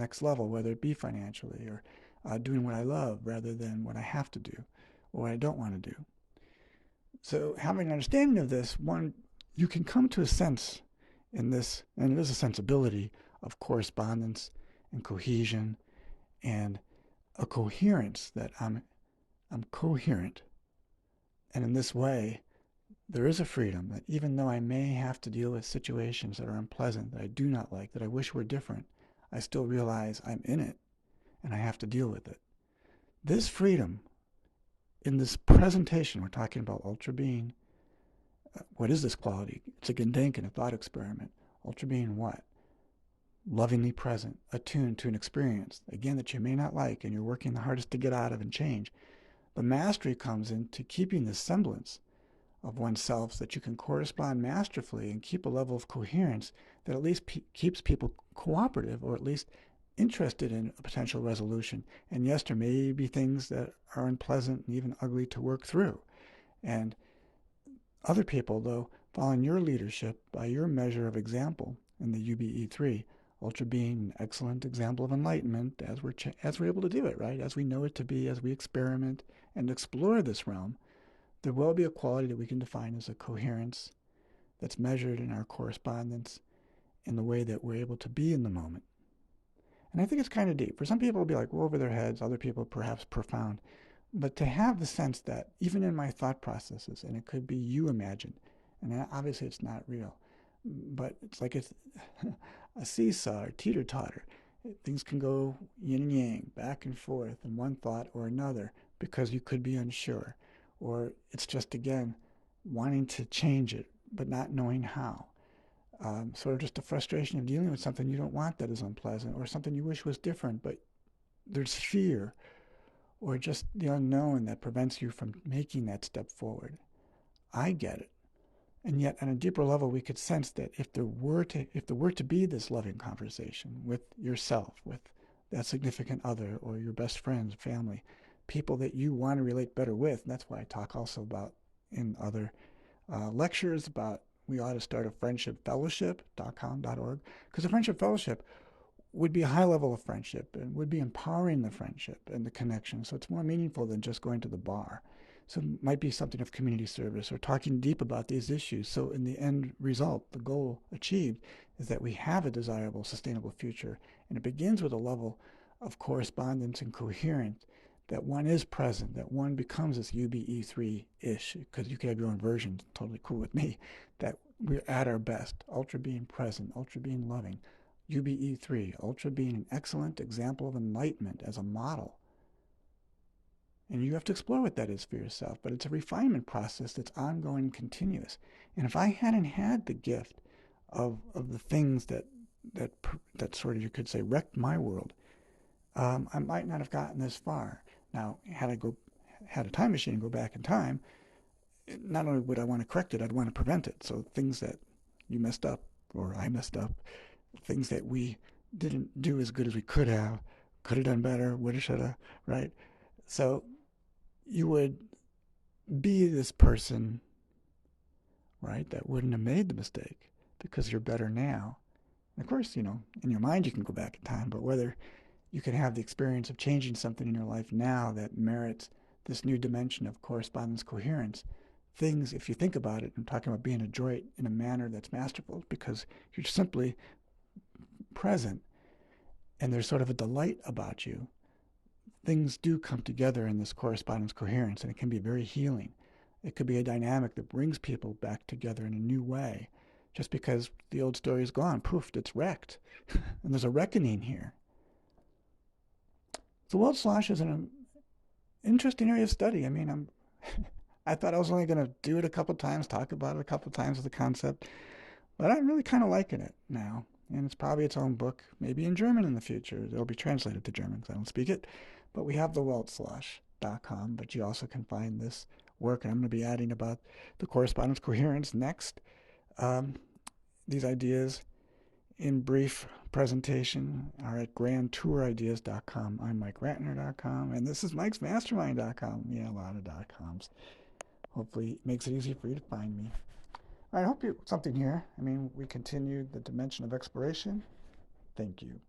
next level, whether it be financially or doing what I love rather than what I have to do or what I don't want to do. So having an understanding of this, one, you can come to a sense in this, and it is a sensibility of correspondence and cohesion and a coherence that I'm coherent. And in this way, there is a freedom that even though I may have to deal with situations that are unpleasant, that I do not like, that I wish were different, I still realize I'm in it and I have to deal with it. This freedom in this presentation, we're talking about ultra being. What is this quality? It's a Gedenken, a thought experiment. Ultra being what? Lovingly present, attuned to an experience, again, that you may not like and you're working the hardest to get out of and change. The mastery comes into keeping the semblance of oneself so that you can correspond masterfully and keep a level of coherence that at least keeps people cooperative or at least interested in a potential resolution. And yes, there may be things that are unpleasant and even ugly to work through. And other people, though, following your leadership by your measure of example in the UBE3, ultra being an excellent example of enlightenment as we're able to do it, right? As we know it to be, as we experiment and explore this realm, there will be a quality that we can define as a coherence that's measured in our correspondence in the way that we're able to be in the moment. And I think it's kind of deep. For some people, it'll be like, well, over their heads. Other people, perhaps profound. But to have the sense that even in my thought processes, and it could be you imagined, and obviously it's not real, but it's like it's a seesaw or teeter-totter. Things can go yin and yang, back and forth in one thought or another because you could be unsure. Or it's just, again, wanting to change it, but not knowing how. Sort of just a frustration of dealing with something you don't want that is unpleasant, or something you wish was different, but there's fear, or just the unknown that prevents you from making that step forward. I get it. And yet, on a deeper level, we could sense that if there were to be this loving conversation with yourself, with that significant other, or your best friends, family, people that you want to relate better with, and that's why I talk also about in other lectures about we ought to start a friendship fellowship.com.org, because a friendship fellowship would be a high level of friendship and would be empowering the friendship and the connection. So it's more meaningful than just going to the bar. So it might be something of community service or talking deep about these issues. So in the end result, the goal achieved is that we have a desirable, sustainable future. And it begins with a level of correspondence and coherence that one is present, that one becomes this UBE3-ish, because you could have your own version, totally cool with me, that we're at our best, ultra being present, ultra being loving. UBE3, ultra being an excellent example of enlightenment as a model. And you have to explore what that is for yourself, but it's a refinement process that's ongoing and continuous. And if I hadn't had the gift of the things that sort of, you could say, wrecked my world, I might not have gotten this far. Now, had a time machine and go back in time, not only would I want to correct it, I'd want to prevent it. So things that you messed up or I messed up, things that we didn't do as good as we could have done better, woulda, shoulda, right? So you would be this person, right, that wouldn't have made the mistake because you're better now. And of course, in your mind you can go back in time, but whether you can have the experience of changing something in your life now that merits this new dimension of correspondence coherence, things, if you think about it, I'm talking about being adroit in a manner that's masterful because you're simply present and there's sort of a delight about you. Things do come together in this correspondence coherence, and it can be very healing. It could be a dynamic that brings people back together in a new way. Just because the old story is gone, poof, it's wrecked. And there's a reckoning here. The world slosh is an interesting area of study. I mean, I thought I was only going to do it a couple times, talk about it a couple times as a concept, but I'm really kind of liking it now. And it's probably its own book, maybe in German in the future. It'll be translated to German because I don't speak it. But we have the weltslosh.com, but you also can find this work. And I'm going to be adding about the correspondence coherence next. These ideas in brief presentation are at grandtourideas.com. I'm MikeRatner.com, and this is Mike'sMastermind.com. Yeah, a lot of .coms. Hopefully it makes it easy for you to find me. I hope you something here. I mean, we continued the dimension of exploration. Thank you.